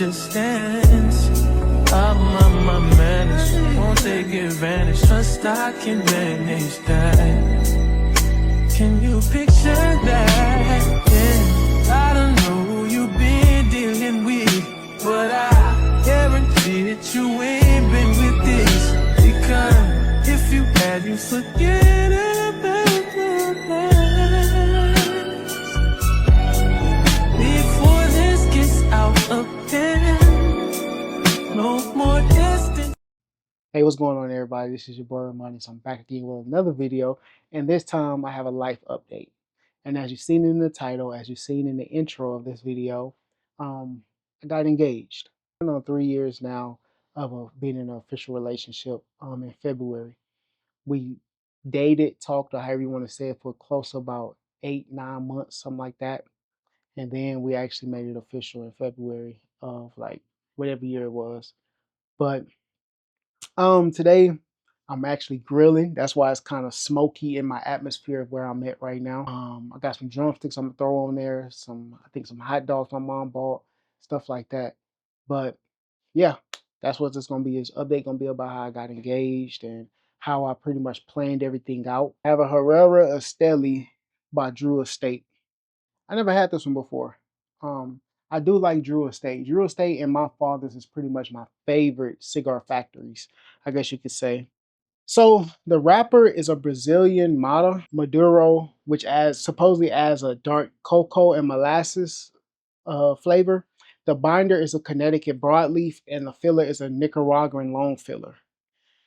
distance. My manners won't take advantage. Trust I can manage that. Can you picture that? Yeah, I don't know who you've been dealing with, but I guarantee that you ain't been with this. Because if you had, you forget about the past. Before this gets out of hand, no more distance. Hey, what's going on, everybody? This is your boy Romanus. I'm back again with another video, and this time I have a life update. And as you've seen in the title, as you've seen in the intro of this video, I got engaged. I've been on 3 years now of being in an official relationship. In February, we dated, talked, or however you want to say it, for close to about 8-9 months, something like that. And then we actually made it official in February of like whatever year it was. But today I'm actually grilling. That's why it's kind of smoky in my atmosphere of where I'm at right now. I got some drumsticks I'm gonna throw on there, I think some hot dogs my mom bought, stuff like that. But yeah, that's what this gonna be. This update gonna be about how I got engaged and how I pretty much planned everything out. I have a Herrera Esteli by Drew Estate. I never had this one before. I do like Drew Estate. Drew Estate and my father's is pretty much my favorite cigar factories, I guess you could say. So the wrapper is a Brazilian Maduro, which supposedly adds a dark cocoa and molasses flavor. The binder is a Connecticut broadleaf, and the filler is a Nicaraguan long filler.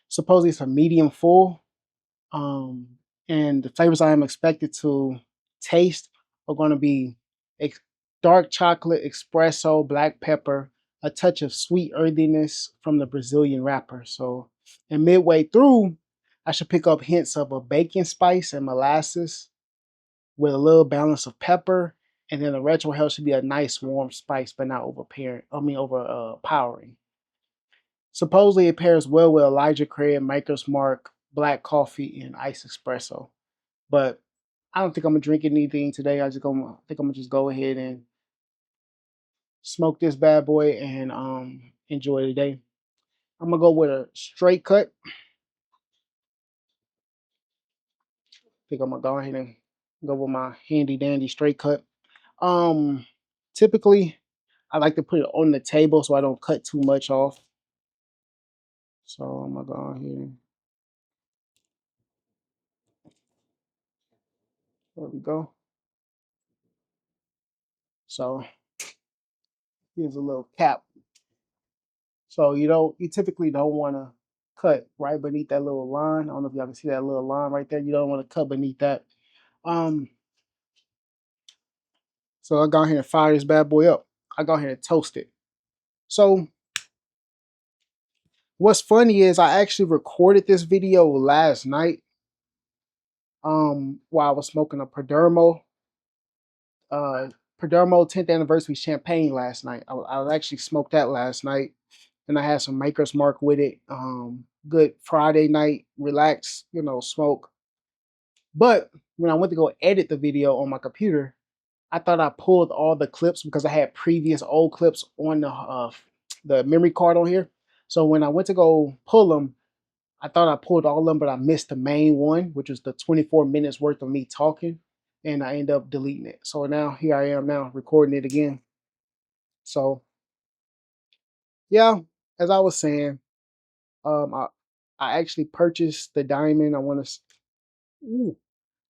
Supposedly it's a medium full. And the flavors I am expected to taste are going to be dark chocolate, espresso, black pepper, a touch of sweet earthiness from the Brazilian wrapper. So, and midway through, I should pick up hints of a bacon spice and molasses with a little balance of pepper. And then the retrohale should be a nice warm spice, but not overpowering. Supposedly it pairs well with Elijah Craig, Maker's Mark, black coffee, and iced espresso. But I don't think I'm gonna drink anything today. I think I'm gonna just go ahead and smoke this bad boy and enjoy the day. I'm gonna go with a straight cut. I think I'm gonna go ahead and go with my handy dandy straight cut. Typically I like to put it on the table so I don't cut too much off. So I'm gonna go ahead. There we go. So here's a little cap. So you typically don't want to cut right beneath that little line. I don't know if y'all can see that little line right there. You don't want to cut beneath that. So I go ahead and fire this bad boy up. I go ahead and toast it. So what's funny is I actually recorded this video last night while I was smoking a Perdomo 10th anniversary champagne last night. I actually smoked that last night, and I had some Maker's Mark with it. Good Friday night, relax, smoke. But when I went to go edit the video on my computer, I thought I pulled all the clips because I had previous old clips on the memory card on here. So when I went to go pull them, I thought I pulled all of them, but I missed the main one, which was the 24 minutes worth of me talking, and I ended up deleting it. So now here I am now recording it again. So yeah, as I was saying, I actually purchased the diamond. I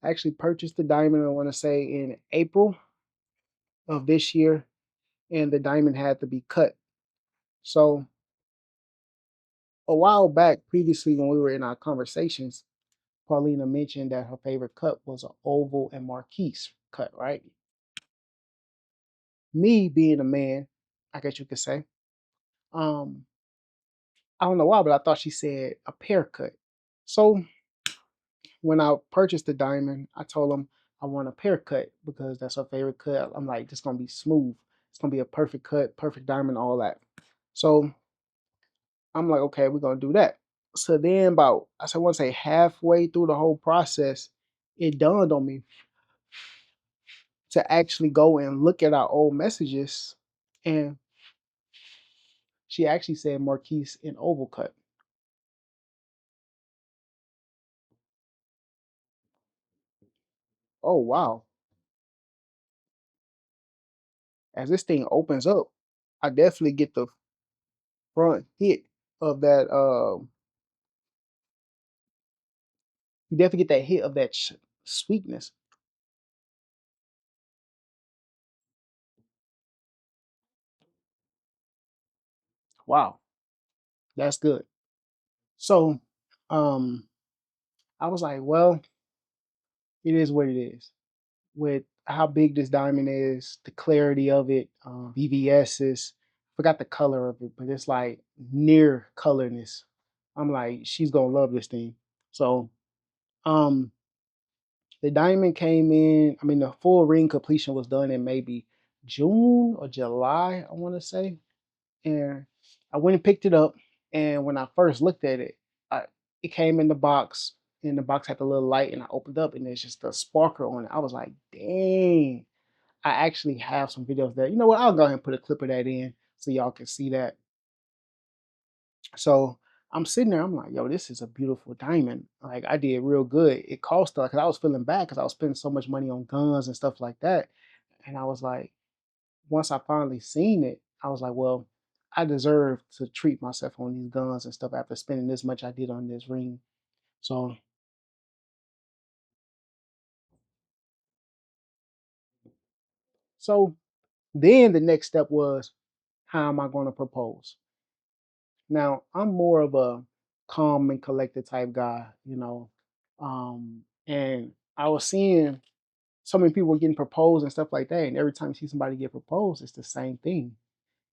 actually purchased the diamond, I want to say, in April of this year, and the diamond had to be cut. So a while back, previously when we were in our conversations, Paulina mentioned that her favorite cut was an oval and marquise cut, right? Me being a man, I guess you could say, um, I don't know why, but I thought she said a pear cut. So when I purchased the diamond, I told him I want a pear cut because that's her favorite cut. I'm like, it's gonna be smooth. It's gonna be a perfect cut, perfect diamond, all that. So I'm like, okay, we're gonna do that. So then I want to say halfway through the whole process, it dawned on me to actually go and look at our old messages and She actually said Marquise in oval cut. Oh wow. As this thing opens up, I definitely get the front hit of that you definitely get that hit of that sweetness. Wow, that's good. So, um, I was like, well, it is what it is. With how big this diamond is, the clarity of it, VVS's, forgot the color of it, but it's like near colorness. I'm like, she's gonna love this thing. So, um, the diamond came in. I mean, the full ring completion was done in maybe June or July, I want to say. And I went and picked it up. And when I first looked at it, it came in the box. And the box had the little light, and I opened up, and there's just a sparkle on it. I was like, dang. I actually have some videos that, you know what, I'll go ahead and put a clip of that in so y'all can see that. So I'm sitting there, I'm like, yo, this is a beautiful diamond. Like, I did real good. It cost, because I was feeling bad because I was spending so much money on guns and stuff like that. And I was like, once I finally seen it, I was like, well, I deserve to treat myself on these guns and stuff after spending this much I did on this ring. So, so then the next step was, how am I going to propose? Now, I'm more of a calm and collected type guy, you know. And I was seeing so many people were getting proposed and stuff like that. And every time you see somebody get proposed, it's the same thing.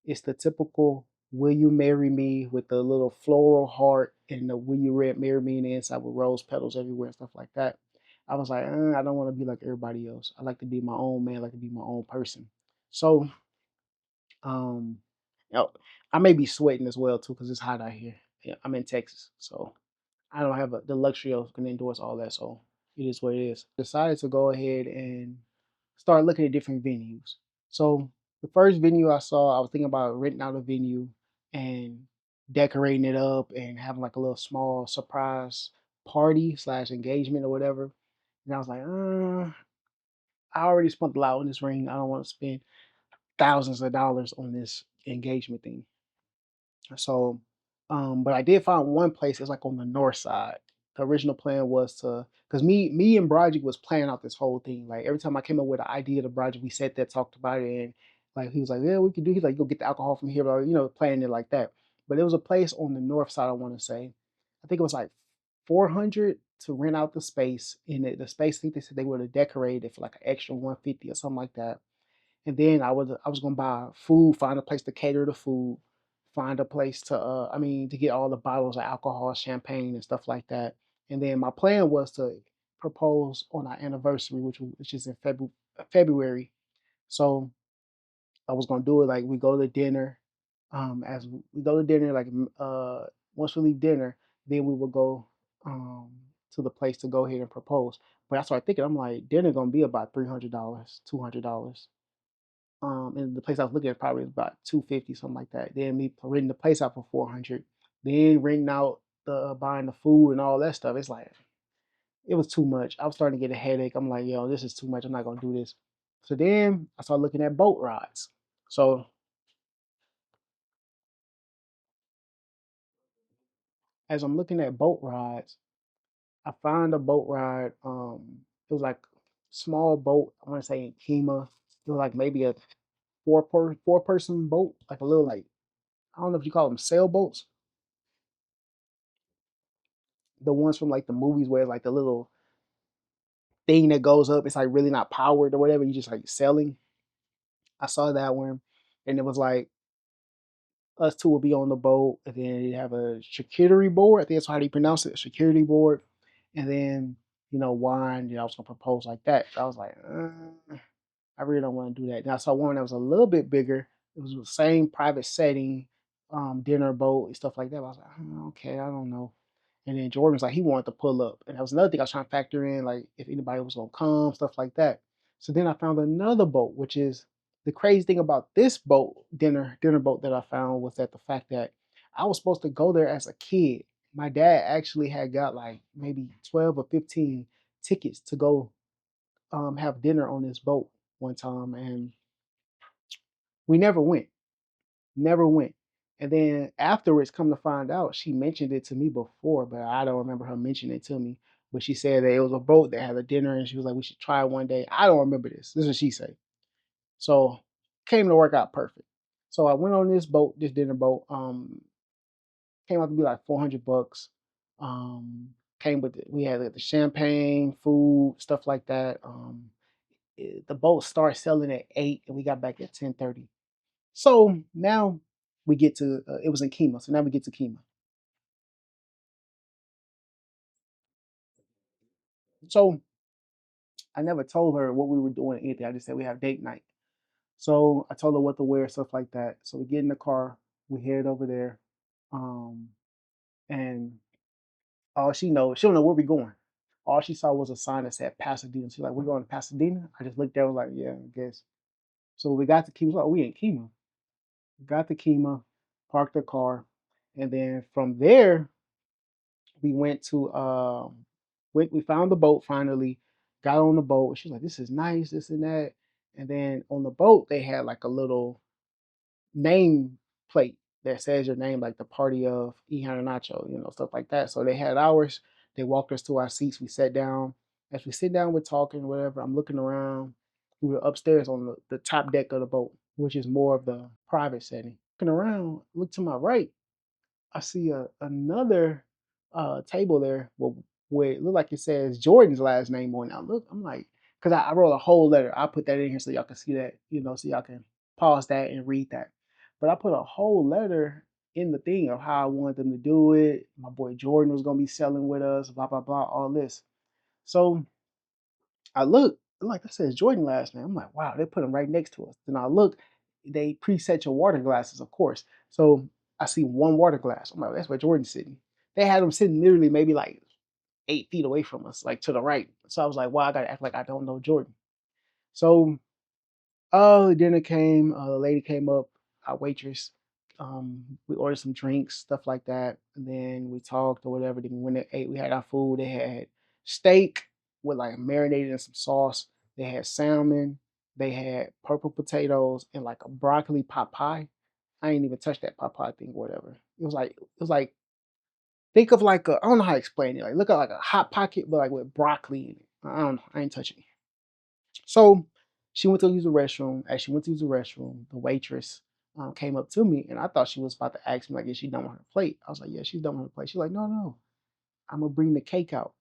It's the typical "Will you marry me?" with the little floral heart and the "Will you marry me?" in the inside with rose petals everywhere and stuff like that. I was like, I don't want to be like everybody else. I like to be my own man. I like to be my own person. So, um, you know, I may be sweating as well too because it's hot out here. Yeah, I'm in Texas, so I don't have the luxury of can endorse all that, so it is what it is. Decided to go ahead and start looking at different venues. So the first venue I saw, I was thinking about renting out a venue and decorating it up and having like a little small surprise party slash engagement or whatever. And I was like, I already spent a lot on this ring. I don't want to spend thousands of dollars on this engagement thing. So, but I did find one place. It's like on the north side. The original plan was to, because me and Broderick was planning out this whole thing. Like every time I came up with an idea to Broderick, we sat there, talked about it, and like he was like, "Yeah, we could do." He's like, "Go get the alcohol from here," or planning it like that. But it was a place on the north side. I want to say, I think it was like 400 to rent out the space. And the space, I think they said they would have decorated it for like an extra 150 or something like that. And then I was gonna buy food, find a place to cater the food, find a place to to get all the bottles of alcohol, champagne and stuff like that. And then my plan was to propose on our anniversary, which is in February. So I was gonna do it like we go to dinner. As we go to dinner, like once we leave dinner, then we will go um to the place to go ahead and propose. But I started thinking, I'm like, dinner gonna be about $300, $200. And the place I was looking at probably was about 250, something like that. Then me renting the place out for 400, then renting out the buying the food and all that stuff. It's like it was too much. I was starting to get a headache. I'm like, yo, this is too much. I'm not gonna do this. So then I started looking at boat rides. So as I'm looking at boat rides, I found a boat ride. It was like small boat. I want to say in Kima. It was like maybe a four person boat, like a little like I don't know if you call them sailboats, the ones from like the movies where like the little thing that goes up, it's like really not powered or whatever. You just like sailing. I saw that one, and it was like us two would be on the boat, and then you have a charcuterie board. I think that's how you pronounce it, a charcuterie board, and then wine. I was gonna propose like that. So I was like, I really don't want to do that. And I saw one that was a little bit bigger. It was the same private setting, dinner boat and stuff like that. But I was like, okay, I don't know. And then Jordan was like, he wanted to pull up. And that was another thing I was trying to factor in, like if anybody was gonna come, stuff like that. So then I found another boat, which is The crazy thing about this boat, dinner boat that I found was that the fact that I was supposed to go there as a kid. My dad actually had got like maybe 12 or 15 tickets to go have dinner on this boat one time, and we never went. Never went. And then afterwards, come to find out, she mentioned it to me before, but I don't remember her mentioning it to me. But she said that it was a boat that had a dinner, and she was like, "We should try it one day." I don't remember this. This is what she said. So came to work out perfect. So I went on this boat, this dinner boat. Came out to be like $400. Um, came with we had like, the champagne, food, stuff like that. The boat started selling at 8, and we got back at 10:30. So now we get to it was in Kima. So now we get to Kima. So I never told her what we were doing or anything. I just said we have date night. So I told her what to wear, stuff like that. So we get in the car, we head over there, um, and all she knows, she don't know where we going. All she saw was a sign that said Pasadena. She's like, "We're going to Pasadena." I just looked at her like, "Yeah, I guess." So we got to Kima. Like, oh, we in Kima. We got to Kima, parked the car, and then from there we went to we found the boat finally, got on the boat. She was like, "This is nice, this and that." And then on the boat they had like a little name plate that says your name, like the party of E Nacho, stuff like that. So they had ours. They walked us to our seats. We sat down. As we sit down, we're talking, whatever. I'm looking around. We were upstairs on the top deck of the boat, which is more of the private setting. Looking around, look to my right. I see another table there where it looked like it says Jordan's last name on it. I look, I'm like, because I wrote a whole letter. I put that in here so y'all can see that, so y'all can pause that and read that. But I put a whole letter in the thing of how I wanted them to do it. My boy Jordan was gonna be selling with us, blah blah blah, all this. So I look, like that says Jordan last name. I'm like, wow, they put him right next to us. Then I look, they preset your water glasses, of course. So I see one water glass. I'm like, that's where Jordan's sitting. They had him sitting literally maybe like 8 feet away from us, like to the right. So I was like, wow, I gotta act like I don't know Jordan. So dinner came. The lady came up, our waitress. We ordered some drinks, stuff like that, and then we talked or whatever. Then we went and ate. We had our food. They had steak with like marinated in some sauce. They had salmon. They had purple potatoes and like a broccoli pot pie. I ain't even touched that pot pie thing, or whatever. It was like think of like I don't know how to explain it. Like look at like a hot pocket, but like with broccoli in it. I don't know. I ain't touching it. So she went to use the restroom. As she went to use the restroom, the waitress came up to me, and I thought she was about to ask me like, "Is she done with her plate?" I was like, "Yeah, she's done with her plate." She's like, "No, no, I'm gonna bring the cake out."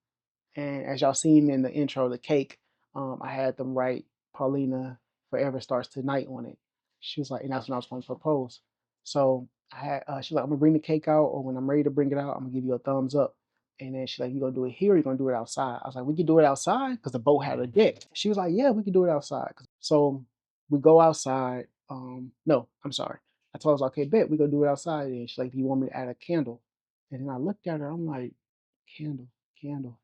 And as y'all seen in the intro, the cake, I had them write "Paulina Forever Starts Tonight" on it. She was like, and that's when I was going to propose. So I had, she's like, "I'm gonna bring the cake out, or when I'm ready to bring it out, I'm gonna give you a thumbs up." And then she's like, "You gonna do it here? Or you gonna do it outside?" I was like, "We can do it outside because the boat had a deck." She was like, "Yeah, we can do it outside." So we go outside. No, I'm sorry. I told her, "Okay, bet we gonna do it outside." And she's like, "Do you want me to add a candle?" And then I looked at her. I'm like, "Candle, candle."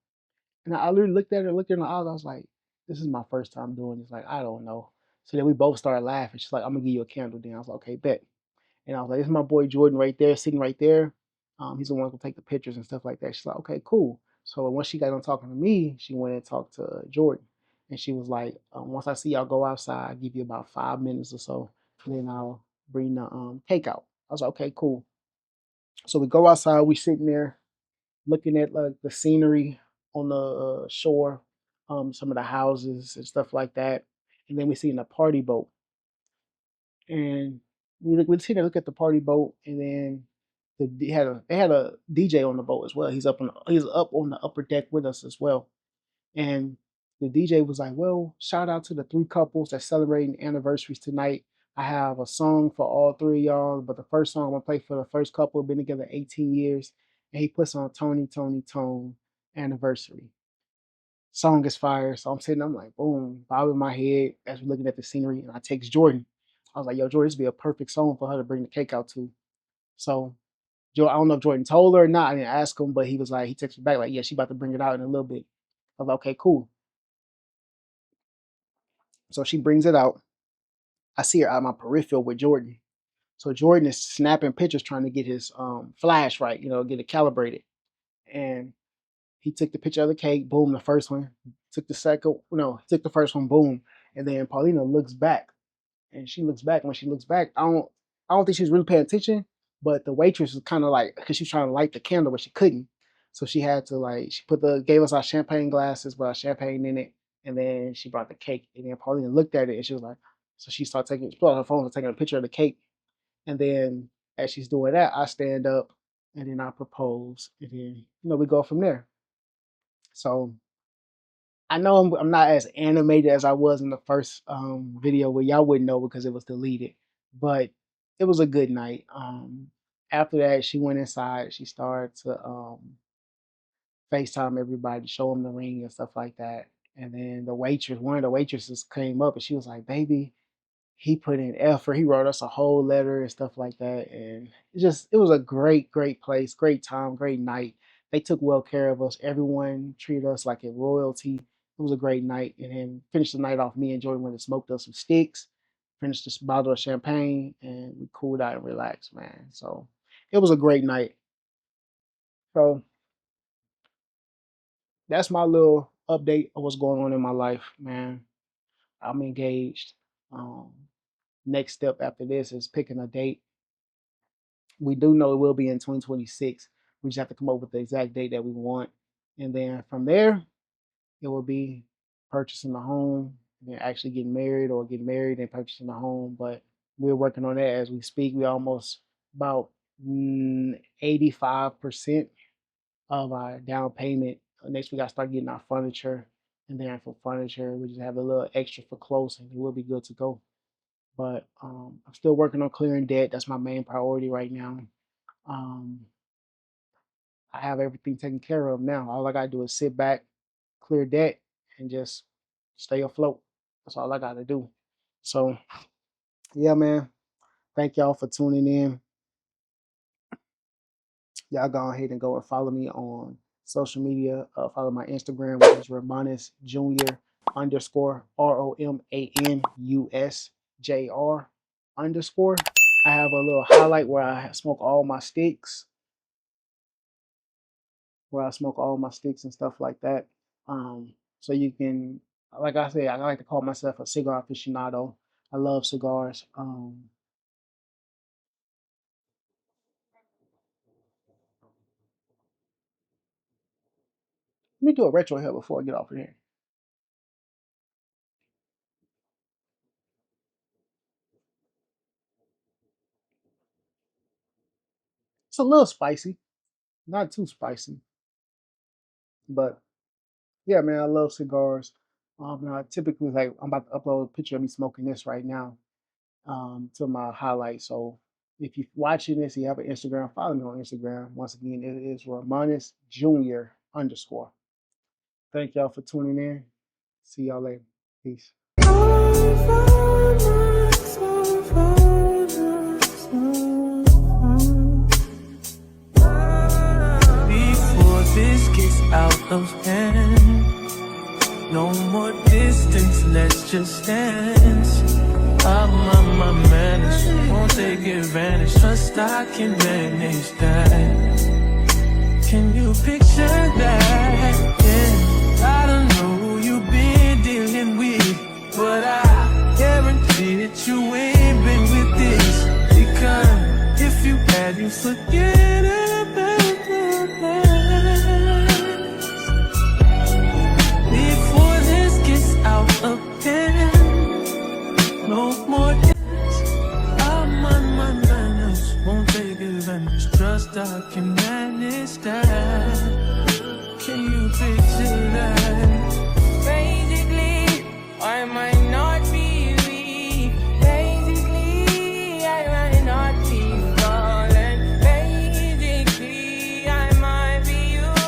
And I literally looked at her, looked her in the eyes. I was like, "This is my first time doing this. Like, I don't know." So then we both started laughing. She's like, "I'm gonna give you a candle." Then I was like, "Okay, bet." And I was like, "This is my boy Jordan right there, sitting right there. He's the one who take the pictures and stuff like that." She's like, "Okay, cool." So once she got done talking to me, she went and talked to Jordan, and she was like, "Once I see y'all go outside, I'll give you about 5 minutes or so, and then I'll bring the cake out." I was like, "Okay, cool." So we go outside. We sitting there looking at like the scenery on the shore, some of the houses and stuff like that, and then we see in a party boat, and we sit there look at the party boat, and then they had a DJ on the boat as well. He's up on the upper deck with us as well, and the DJ was like, "Well, shout out to the three couples that's celebrating anniversaries tonight. I have a song for all three of y'all, but the first song I'm gonna play for the first couple, been together 18 years." And he puts on Tony, Tony, Tone anniversary. Song is fire. So I'm sitting, I'm like, boom, bobbing my head as we're looking at the scenery. And I text Jordan. I was like, "Yo, Jordan, this would be a perfect song for her to bring the cake out to." So Joe, I don't know if Jordan told her or not. I didn't ask him, but he was like, he texted me back, like, "Yeah, she about to bring it out in a little bit." I was like, "Okay, cool." So she brings it out. I see her out of my peripheral with Jordan. So Jordan is snapping pictures trying to get his flash right, get it calibrated. And he took the picture of the cake, boom, the first one. Took the second, no, took the first one, boom. And then Paulina looks back, and she looks back. And when she looks back, I don't think she was really paying attention, but the waitress was kind of like, because she was trying to light the candle, but she couldn't. So she had to she gave us our champagne glasses with our champagne in it, and then she brought the cake. And then Paulina looked at it, and she was like, so she she put on her phone and taking a picture of the cake. And then as she's doing that, I stand up, and then I propose, and then we go from there. So I know I'm not as animated as I was in the first video where y'all wouldn't know because it was deleted, but it was a good night. After that, she went inside. She started to FaceTime everybody, show them the ring and stuff like that. And then one of the waitresses came up and she was like, "Baby, he put in effort. He wrote us a whole letter and stuff like that." And it was a great, great place, great time, great night. They took well care of us. Everyone treated us like a royalty. It was a great night. And then finished the night off. Me and Jordan went and smoked us some sticks, finished this bottle of champagne, and we cooled out and relaxed, man. So it was a great night. So that's my little update of what's going on in my life, man. I'm engaged. Um, Next step after this is picking a date. We do know it will be in 2026. We just have to come up with the exact date that we want. And then from there, it will be purchasing a home, and then actually getting married, or getting married and purchasing a home. But we're working on that as we speak. We almost about 85% of our down payment. Next, we got to start getting our furniture. And then for furniture, we just have a little extra for clothes, and we'll be good to go. But I'm still working on clearing debt. That's my main priority right now. Um, I have everything taken care of now. All I gotta do is sit back, clear debt, and just stay afloat. That's all I gotta do. So yeah, man. Thank y'all for tuning in. Y'all go ahead and go and follow me on social media. Follow my Instagram, which is Romanus Jr. _ ROMANUSJR_ I have a little highlight where I smoke all my sticks, and stuff like that. So you can, like I said, I like to call myself a cigar aficionado. I love cigars. Let me do a retro here before I get off of here. It's a little spicy, not too spicy, but yeah, man, I love cigars. I typically, like, I'm about to upload a picture of me smoking this right now to my highlight. So if you're watching this, you have an Instagram, follow me on Instagram. Once again, it is Romanus Jr. _ Thank y'all for tuning in. See y'all later. Peace. Before this gets out of hand, no more distance, let's just dance. I'm on my manners, won't take advantage. Trust I can manage that. Can you picture that? Yeah, I don't know who you've been dealing with, but I guarantee that you ain't been with this. Because if you had, you forget about the past. Before this gets out of hand, no more distance. I'm on my manners, won't take advantage. Trust I can